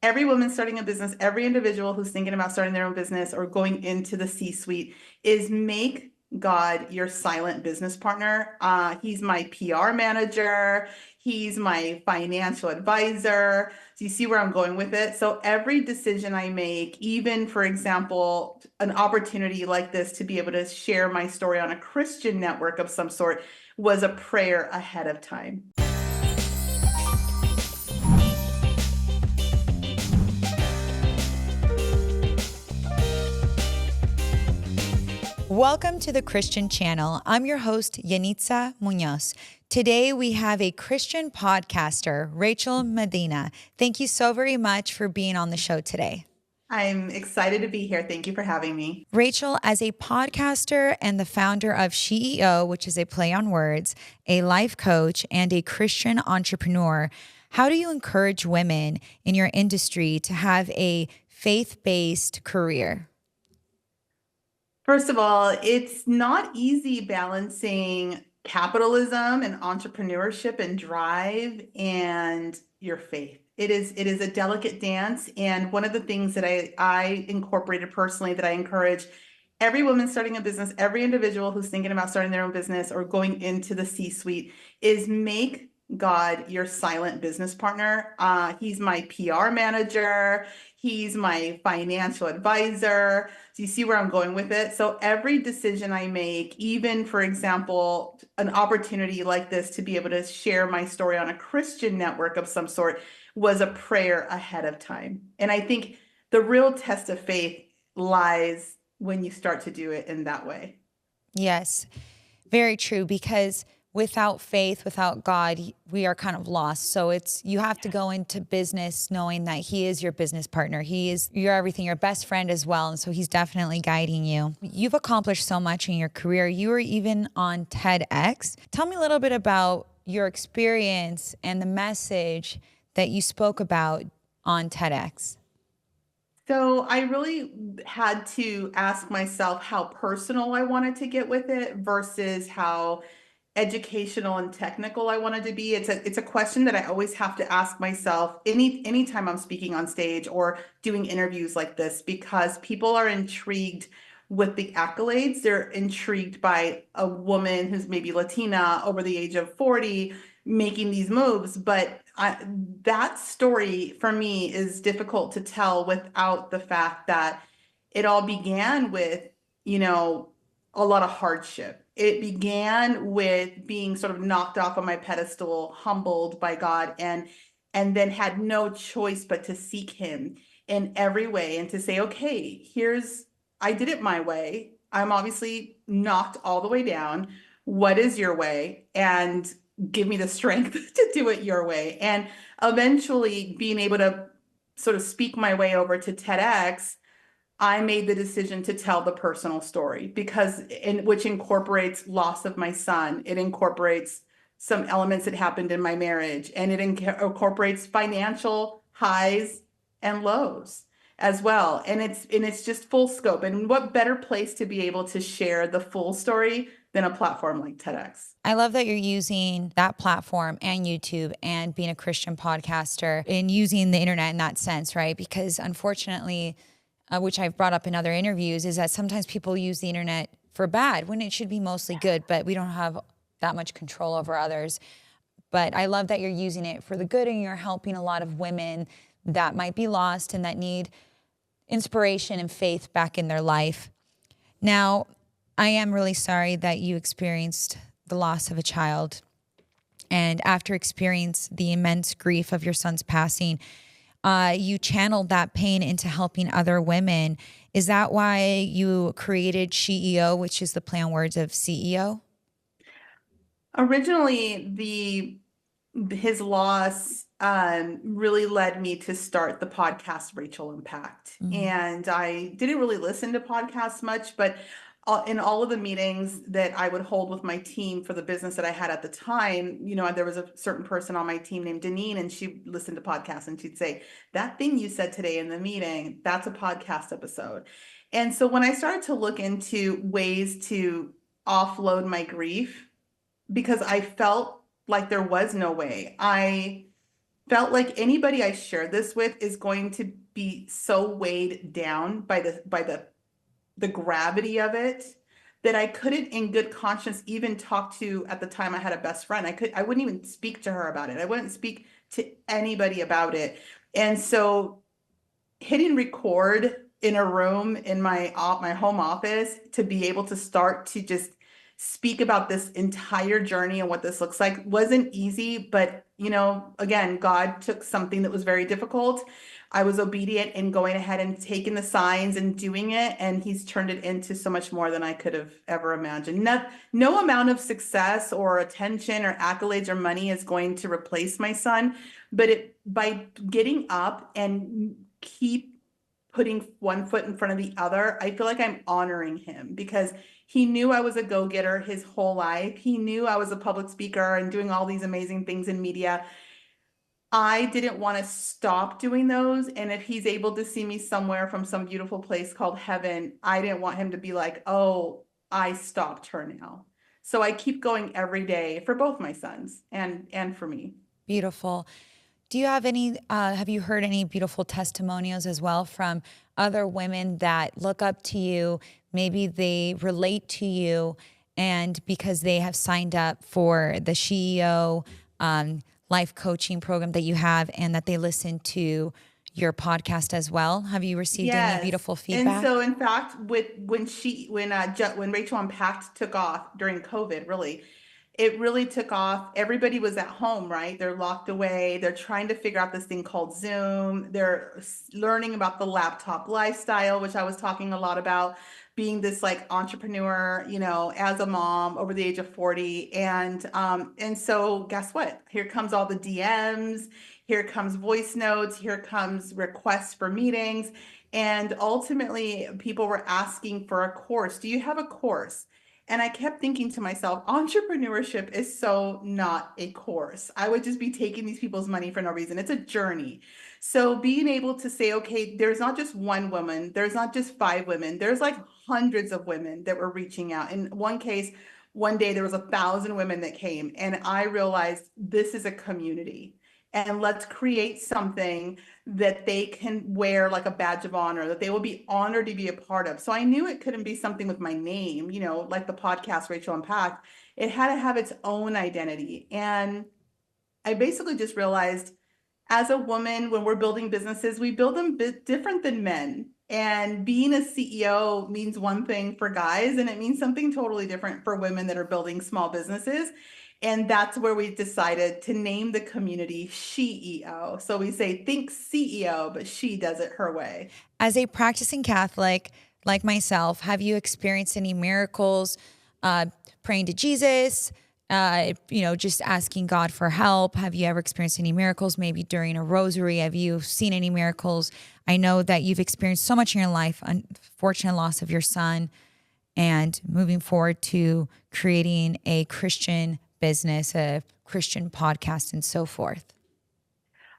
every woman starting a business, every individual who's thinking about starting their own business or going into the C-suite is make God your silent business partner. He's my PR manager. He's my financial advisor. So you see where I'm going with it? So every decision I make, even for example, an opportunity like this to be able to share my story on a Christian network of some sort was a prayer ahead of time. Welcome to the Christian Channel. I'm your host, Yanitza Munoz. Today we have a Christian podcaster, Rachel Medina. Thank you so very much for being on the show today. I'm excited to be here. Thank you for having me. Rachel, as a podcaster and the founder of SheEO, which is a play on words, a life coach, and a Christian entrepreneur, how do you encourage women in your industry to have a faith-based career? First of all, it's not easy balancing capitalism and entrepreneurship and drive and your faith. It is a delicate dance. And one of the things that I incorporated personally that I encourage every woman starting a business, every individual who's thinking about starting their own business or going into the C-suite is make God your silent business partner. He's my PR manager. He's my financial advisor. So you see where I'm going with it? So every decision I make, even for example, an opportunity like this to be able to share my story on a Christian network of some sort was a prayer ahead of time. And I think the real test of faith lies when you start to do it in that way. Yes, very true, because without faith, without God, we are kind of lost. So you have to go into business knowing that He is your business partner. He is your everything, your best friend as well. And so He's definitely guiding you. You've accomplished so much in your career. You were even on TEDx. Tell me a little bit about your experience and the message that you spoke about on TEDx. So I really had to ask myself how personal I wanted to get with it versus how educational and technical I wanted to be. It's a question that I always have to ask myself anytime I'm speaking on stage or doing interviews like this, because people are intrigued with the accolades. They're intrigued by a woman who's maybe Latina over the age of 40 making these moves, but that story for me is difficult to tell without the fact that it all began with, a lot of hardship. It began with being sort of knocked off of my pedestal, humbled by God, and then had no choice but to seek Him in every way and to say, okay, I did it my way. I'm obviously knocked all the way down. What is your way? And give me the strength to do it your way. And eventually being able to sort of speak my way over to TEDx, I made the decision to tell the personal story which incorporates loss of my son. It incorporates some elements that happened in my marriage, and it incorporates financial highs and lows as well. And it's just full scope. And what better place to be able to share the full story than a platform like TEDx? I love that you're using that platform and YouTube and being a Christian podcaster and using the internet in that sense, right? Because unfortunately, which I've brought up in other interviews, is that sometimes people use the internet for bad when it should be mostly good, but we don't have that much control over others. But I love that you're using it for the good and you're helping a lot of women that might be lost and that need inspiration and faith back in their life. Now, I am really sorry that you experienced the loss of a child. And after experiencing the immense grief of your son's passing, you channeled that pain into helping other women. Is that why you created SheEO, which is the play on words of CEO? Originally, his loss really led me to start the podcast Rachel Impact. Mm-hmm. And I didn't really listen to podcasts much, but in all of the meetings that I would hold with my team for the business that I had at the time, there was a certain person on my team named Deneen, and she listened to podcasts and she'd say, that thing you said today in the meeting, that's a podcast episode. And so when I started to look into ways to offload my grief, because I felt like there was no way, I felt like anybody I shared this with is going to be so weighed down by the gravity of it that I couldn't in good conscience even talk to. At the time I had a best friend. I wouldn't even speak to her about it. I wouldn't speak to anybody about it. And so hitting record in a room in my home office to be able to start to just speak about this entire journey and what this looks like wasn't easy, but again, God took something that was very difficult. I was obedient in going ahead and taking the signs and doing it, and he's turned it into so much more than I could have ever imagined. No amount of success or attention or accolades or money is going to replace my son, but by getting up and keep putting one foot in front of the other, I feel like I'm honoring him because he knew I was a go-getter his whole life. He knew I was a public speaker and doing all these amazing things in media. I didn't want to stop doing those. And if he's able to see me somewhere from some beautiful place called heaven, I didn't want him to be like, oh, I stopped her now. So I keep going every day for both my sons and for me. Beautiful. Do you have have you heard any beautiful testimonials as well from other women that look up to you? Maybe they relate to you, and because they have signed up for the SheEO life coaching program that you have, and that they listen to your podcast as well. Have you received any beautiful feedback? And so in fact, when Rachel Unpacked took off during COVID, really, it really took off. Everybody was at home, right? They're locked away. They're trying to figure out this thing called Zoom. They're learning about the laptop lifestyle, which I was talking a lot about, being this like entrepreneur, as a mom over the age of 40. And so guess what? Here comes all the DMs, here comes voice notes, here comes requests for meetings. And ultimately, people were asking for a course. Do you have a course? And I kept thinking to myself, entrepreneurship is so not a course. I would just be taking these people's money for no reason. It's a journey. So being able to say, okay, there's not just one woman, there's not just 5 women, there's like hundreds of women that were reaching out. In one case, one day there was 1,000 women that came, and I realized this is a community. And let's create something that they can wear like a badge of honor, that they will be honored to be a part of. So I knew it couldn't be something with my name, like the podcast Rachel Unpacked. It had to have its own identity. And I basically just realized, as a woman, when we're building businesses, we build them different than men. And being a CEO means one thing for guys, and it means something totally different for women that are building small businesses. And that's where we decided to name the community SheEO. So we say, think CEO, but she does it her way. As a practicing Catholic like myself, have you experienced any miracles, praying to Jesus, just asking God for help? Have you ever experienced any miracles, maybe during a rosary? Have you seen any miracles? I know that you've experienced so much in your life, unfortunate loss of your son, and moving forward to creating a Christian business, a Christian podcast, and so forth.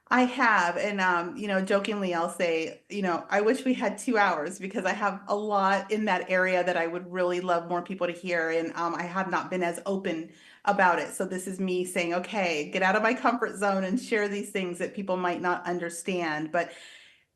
I have, and jokingly, I'll say, I wish we had 2 hours because I have a lot in that area that I would really love more people to hear, and I have not been as open about it. So this is me saying, okay, get out of my comfort zone and share these things that people might not understand. But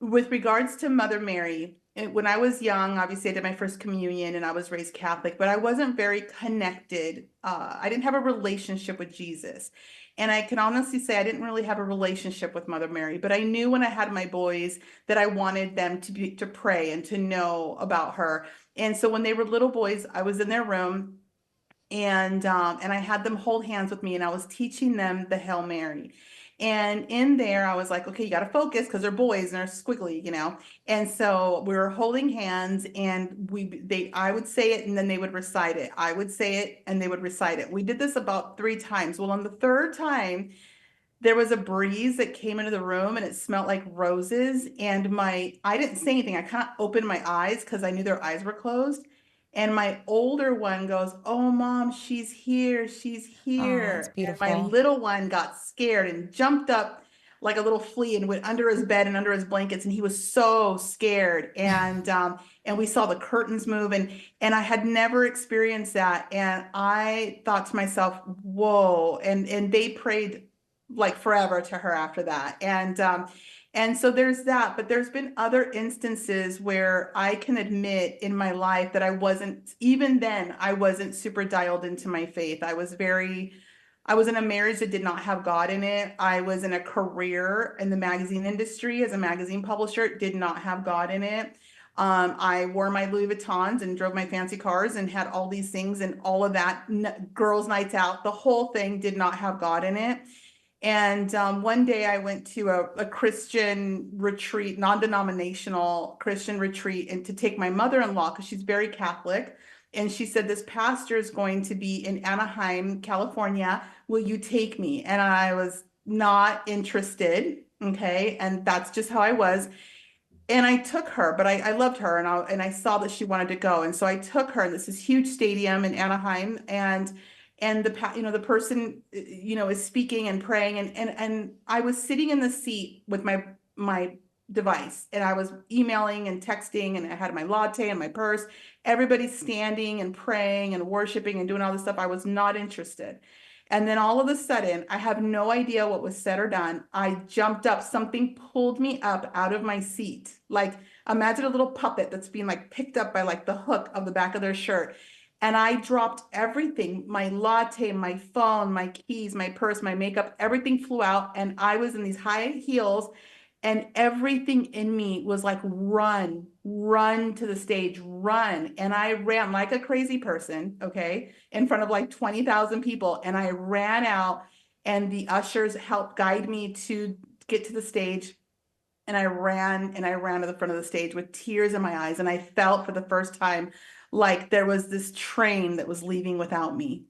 with regards to Mother Mary, when I was young, obviously I did my first communion and I was raised Catholic, but I wasn't very connected. I didn't have a relationship with Jesus. And I can honestly say I didn't really have a relationship with Mother Mary, but I knew when I had my boys that I wanted them to pray and to know about her. And so when they were little boys, I was in their room, and I had them hold hands with me, and I was teaching them the Hail Mary. And in there, I was like, okay, you got to focus because they're boys and they're squiggly, And so we were holding hands, and I would say it and then they would recite it. I would say it and they would recite it. We did this about 3 times. Well, on the 3rd time, there was a breeze that came into the room and it smelled like roses. And I didn't say anything. I kind of opened my eyes because I knew their eyes were closed. And my older one goes, oh, Mom, she's here. She's here. Oh, that's beautiful. And my little one got scared and jumped up like a little flea and went under his bed and under his blankets. And he was so scared. And we saw the curtains move, and I had never experienced that. And I thought to myself, whoa. And they prayed like forever to her after that. And so there's that, but there's been other instances where I can admit in my life that I wasn't, even then, I wasn't super dialed into my faith. I was in a marriage that did not have God in it. I was in a career in the magazine industry as a magazine publisher, did not have God in it. I wore my Louis Vuittons and drove my fancy cars and had all these things, and all of that, girls' nights out, the whole thing did not have God in it. And one day I went to a Christian retreat, non-denominational Christian retreat, and to take my mother-in-law, because she's very Catholic. And she said, this pastor is going to be in Anaheim, California. Will you take me? And I was not interested. Okay. And that's just how I was. And I took her, but I loved her, and I saw that she wanted to go. And so I took her, and this is huge stadium in Anaheim, and the person, is speaking and praying, and I was sitting in the seat with my device, and I was emailing and texting, and I had my latte and my purse. Everybody's standing and praying and worshiping and doing all this stuff. I was not interested. And then all of a sudden, I have no idea what was said or done. I jumped up, something pulled me up out of my seat. Like, imagine a little puppet that's being like picked up by like the hook of the back of their shirt. And I dropped everything, my latte, my phone, my keys, my purse, my makeup, everything flew out. And I was in these high heels, and everything in me was like, run to the stage, run. And I ran like a crazy person, okay, in front of like 20,000 people. And I ran out, and the ushers helped guide me to get to the stage. And I ran to the front of the stage with tears in my eyes. And I felt for the first time like there was this train that was leaving without me.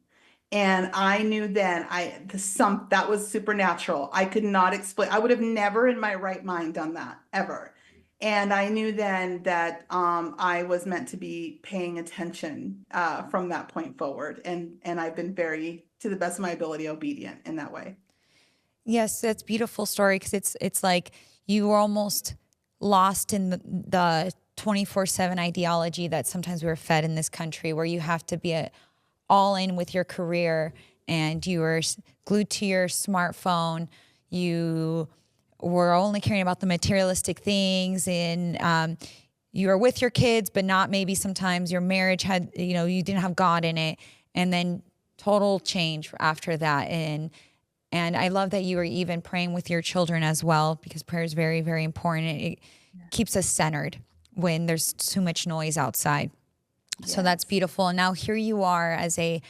And I knew then that was supernatural. I could not explain. I would have never in my right mind done that ever. And I knew then that I was meant to be paying attention from that point forward. And I've been very, to the best of my ability, obedient in that way. Yes, that's a beautiful story, because it's like you were almost lost in the 24/7 ideology that sometimes we're fed in this country, where you have to be all in with your career, and you were glued to your smartphone. You were only caring about the materialistic things, and you were with your kids, but not maybe sometimes your marriage had, you didn't have God in it. And then total change after that. And I love that you were even praying with your children as well, because prayer is very, very important. It keeps us centered when there's too much noise outside. Yes. So that's beautiful. And now here you are as a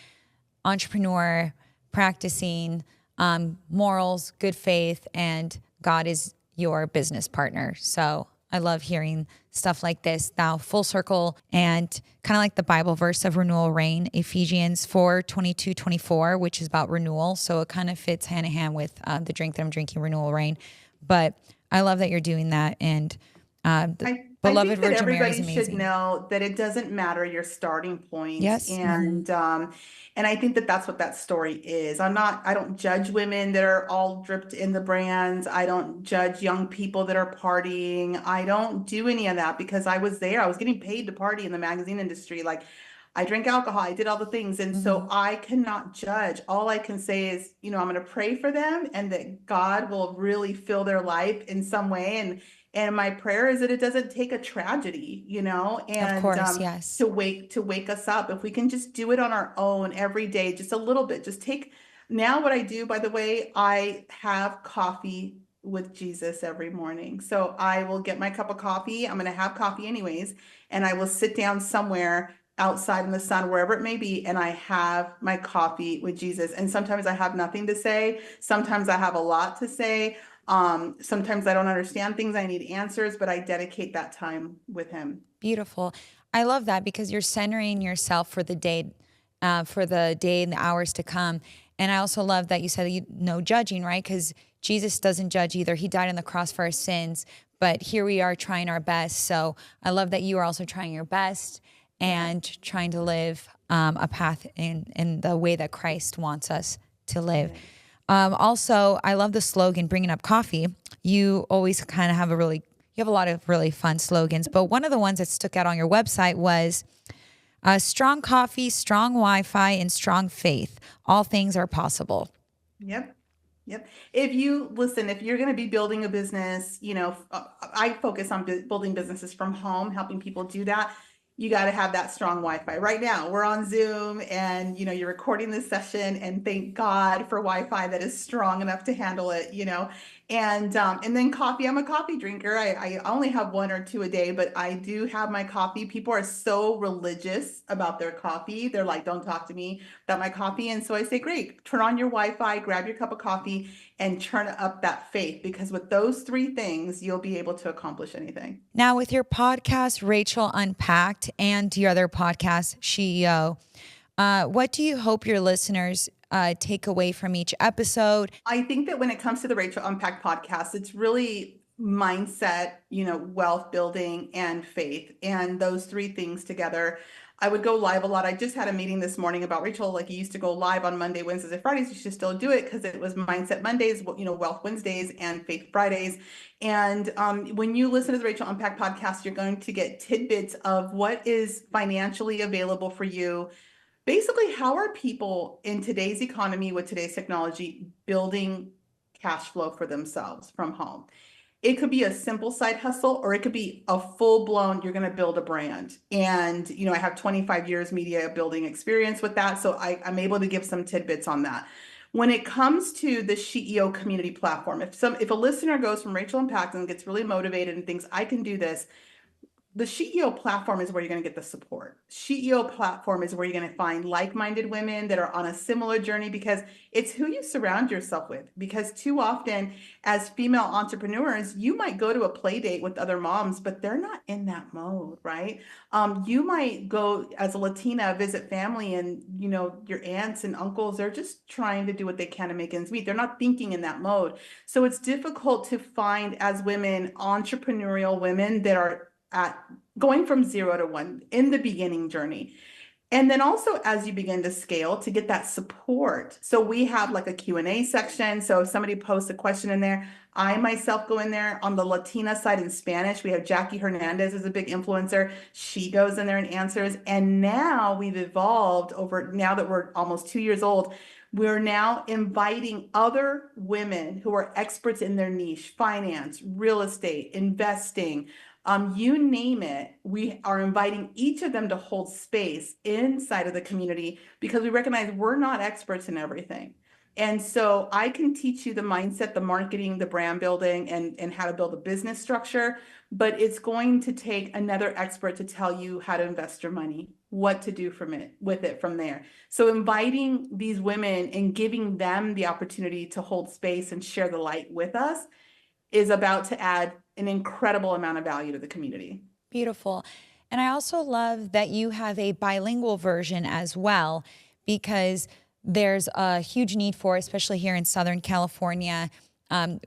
entrepreneur practicing morals, good faith, and God is your business partner. So I love hearing stuff like this. Now, full circle, and kind of like the Bible verse of renewal reign, Ephesians 4:22-24, which is about renewal. So it kind of fits hand in hand with the drink that I'm drinking, renewal reign. But I love that you're doing that. And beloved I think that Virgin Mary is everybody amazing. should know that it doesn't matter your starting point. Yes. And I think that that's what that story is. I don't judge women that are all dripped in the brands. I don't judge young people that are partying. I don't do any of that, because I was there. I was getting paid to party in the magazine industry. Like, I drank alcohol, I did all the things. And so I cannot judge. All I can say is, I'm going to pray for them, and that God will really fill their life in some way. And my prayer is that it doesn't take a tragedy, and Of course, yes. to wake us up. If we can just do it on our own every day, just a little bit, now what I do, by the way, I have coffee with Jesus every morning. So I will get my cup of coffee. I'm going to have coffee anyways, and I will sit down somewhere outside in the sun, wherever it may be, and I have my coffee with Jesus. And sometimes I have nothing to say. Sometimes I have a lot to say. Sometimes I don't understand things. I need answers, but I dedicate that time with him. Beautiful. I love that, because you're centering yourself for the day and the hours to come. And I also love that you said no judging, right? Because Jesus doesn't judge either. He died on the cross for our sins, but here we are trying our best. So I love that you are also trying your best and trying to live a path in the way that Christ wants us to live. Also, I love the slogan, bringing up coffee. You always kind of have you have a lot of really fun slogans, but one of the ones that stuck out on your website was strong coffee, strong Wi-Fi, and strong faith. All things are possible. Yep. Yep. If you listen, if you're going to be building a business, I focus on building businesses from home, helping people do that. You got to have that strong Wi-Fi. Right now, we're on Zoom and you're recording this session and thank God for Wi-Fi that is strong enough to handle it. And then coffee. I'm a coffee drinker. I only have one or two a day, but I do have my coffee. People are so religious about their coffee. They're like, don't talk to me about my coffee. And so I say, great, turn on your Wi-Fi, grab your cup of coffee, and turn up that faith. Because with those three things, you'll be able to accomplish anything. Now, with your podcast, Rachel Unpacked, and your other podcast, CEO, what do you hope your listeners take away from each episode? I think that when it comes to the Rachel Unpacked podcast, it's really mindset, wealth building and faith. And those three things together. I would go live a lot. I just had a meeting this morning about Rachel, like you used to go live on Monday, Wednesdays, and Fridays. You should still do it because it was Mindset Mondays, Wealth Wednesdays, and Faith Fridays. And when you listen to the Rachel Unpacked podcast, you're going to get tidbits of what is financially available for you. Basically, how are people in today's economy with today's technology building cash flow for themselves from home? It could be a simple side hustle, or it could be a full blown, you're going to build a brand. And, I have 25 years media building experience with that. So I'm able to give some tidbits on that. When it comes to the CEO community platform, if a listener goes from Rachel Unpacked and gets really motivated and thinks I can do this, the CEO platform is where you're going to get the support. CEO platform is where you're going to find like-minded women that are on a similar journey, because it's who you surround yourself with. Because too often as female entrepreneurs, you might go to a play date with other moms, but they're not in that mode, right? You might go as a Latina, visit family, and your aunts and uncles, they're just trying to do what they can to make ends meet. They're not thinking in that mode. So it's difficult to find, as women, entrepreneurial women that are at going from 0 to 1 in the beginning journey. And then also as you begin to scale, to get that support. So we have like a Q&A section. So if somebody posts a question in there, I myself go in there. On the Latina side in Spanish, we have Jackie Hernandez is a big influencer. She goes in there and answers. And now we've evolved now that we're almost 2 years old, we're now inviting other women who are experts in their niche: finance, real estate, investing, you name it. We are inviting each of them to hold space inside of the community, because we recognize we're not experts in everything. And so I can teach you the mindset, the marketing, the brand building, and how to build a business structure, but it's going to take another expert to tell you how to invest your money, what to do with it from there. So inviting these women and giving them the opportunity to hold space and share the light with us is about to add an incredible amount of value to the community. Beautiful. And I also love that you have a bilingual version as well, because there's a huge need for, especially here in Southern California.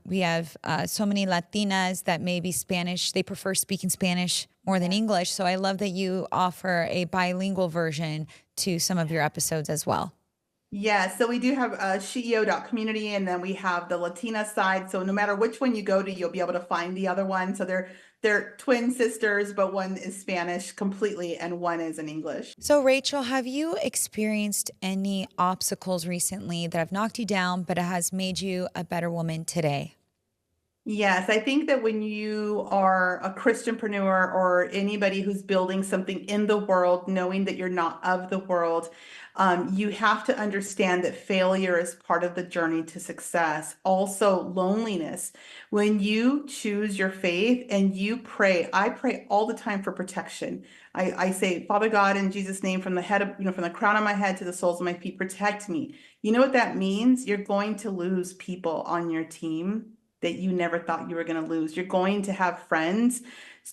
We have so many Latinas that maybe Spanish, they prefer speaking Spanish more than English. So I love that you offer a bilingual version to some of your episodes as well. Yeah, so we do have CEO.community, and then we have the Latina side. So no matter which one you go to, you'll be able to find the other one. So they're twin sisters, but one is Spanish completely and one is in English. So Rachel, have you experienced any obstacles recently that have knocked you down, but it has made you a better woman today? Yes, I think that when you are a Christianpreneur or anybody who's building something in the world, knowing that you're not of the world, you have to understand that failure is part of the journey to success. Also, loneliness. When you choose your faith and you pray, I pray all the time for protection. I say, Father God, in Jesus' name, from the head of, from the crown of my head to the soles of my feet, protect me. You know what that means? You're going to lose people on your team that you never thought you were going to lose. You're going to have friends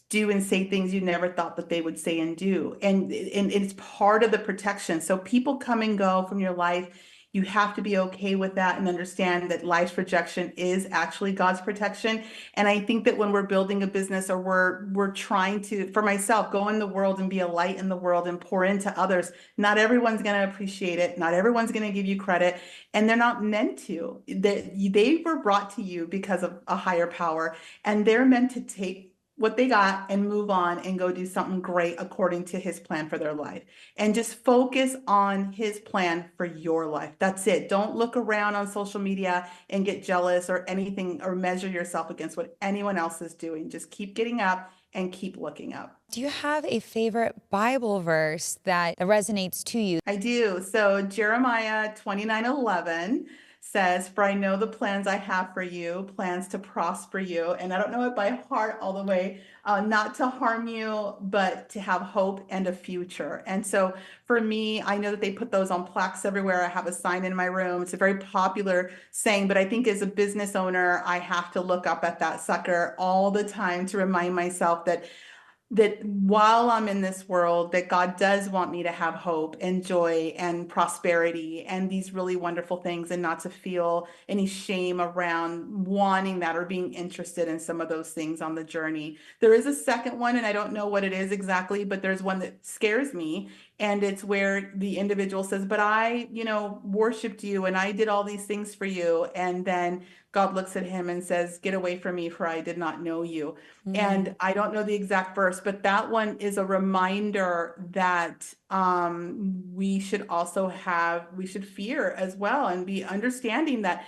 do and say things you never thought that they would say and do. And it's part of the protection. So people come and go from your life. You have to be okay with that and understand that life's projection is actually God's protection. And I think that when we're building a business, or we're trying to, for myself, go in the world and be a light in the world and pour into others, not everyone's going to appreciate it. Not everyone's going to give you credit, and they're not meant to. They were brought to you because of a higher power, and they're meant to take what they got and move on and go do something great according to his plan for their life. And just focus on his plan for your life. That's it. Don't look around on social media and get jealous or anything or measure yourself against what anyone else is doing. Just keep getting up and keep looking up. Do you have a favorite Bible verse that resonates to you? I do. So Jeremiah 29:11 says, "For I know the plans I have for you, plans to prosper you." And I don't know it by heart all the way, not to harm you, but to have hope and a future. And so for me, I know that they put those on plaques everywhere. I have a sign in my room. It's a very popular saying, but I think as a business owner, I have to look up at that sucker all the time to remind myself that while I'm in this world, that God does want me to have hope and joy and prosperity and these really wonderful things, and not to feel any shame around wanting that or being interested in some of those things on the journey. There is a second one, and I don't know what it is exactly, but there's one that scares me. And it's where the individual says, "But I, worshiped you and I did all these things for you." And then God looks at him and says, "Get away from me, for I did not know you." And I don't know the exact verse, but that one is a reminder that we should fear as well, and be understanding that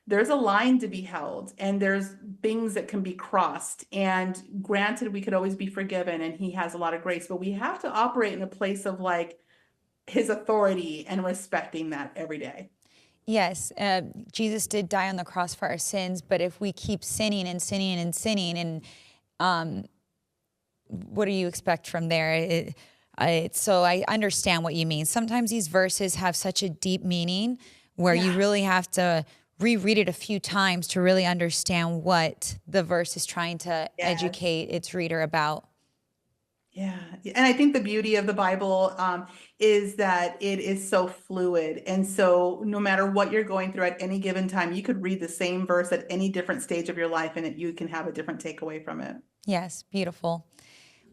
there's a line to be held and there's things that can be crossed. And granted, we could always be forgiven and he has a lot of grace, but we have to operate in a place of like his authority and respecting that every day. Yes, Jesus did die on the cross for our sins, but if we keep sinning and sinning and sinning, and what do you expect from there? So I understand what you mean. Sometimes these verses have such a deep meaning where you really have to reread it a few times to really understand what the verse is trying to educate its reader about. Yeah. And I think the beauty of the Bible is that it is so fluid. And so no matter what you're going through at any given time, you could read the same verse at any different stage of your life and you can have a different takeaway from it. Yes, beautiful.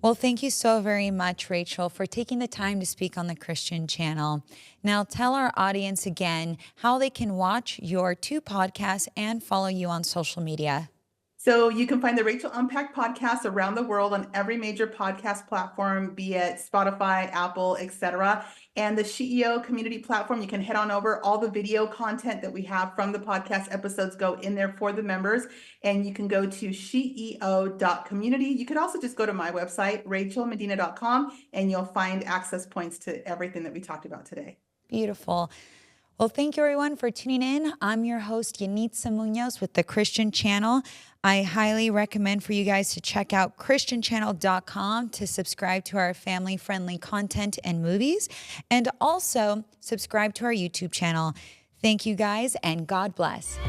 Well, thank you so very much, Rachel, for taking the time to speak on the Christian Channel. Now, tell our audience again how they can watch your 2 podcasts and follow you on social media. So you can find the Rachel Unpacked podcast around the world on every major podcast platform, be it Spotify, Apple, etc. And the SheEO community platform, you can head on over. All the video content that we have from the podcast episodes go in there for the members. And you can go to sheeo.community. You could also just go to my website, rachelmedina.com, and you'll find access points to everything that we talked about today. Beautiful. Well, thank you, everyone, for tuning in. I'm your host, Yanitza Munoz with the Christian Channel. I highly recommend for you guys to check out christianchannel.com to subscribe to our family-friendly content and movies, and also subscribe to our YouTube channel. Thank you, guys, and God bless.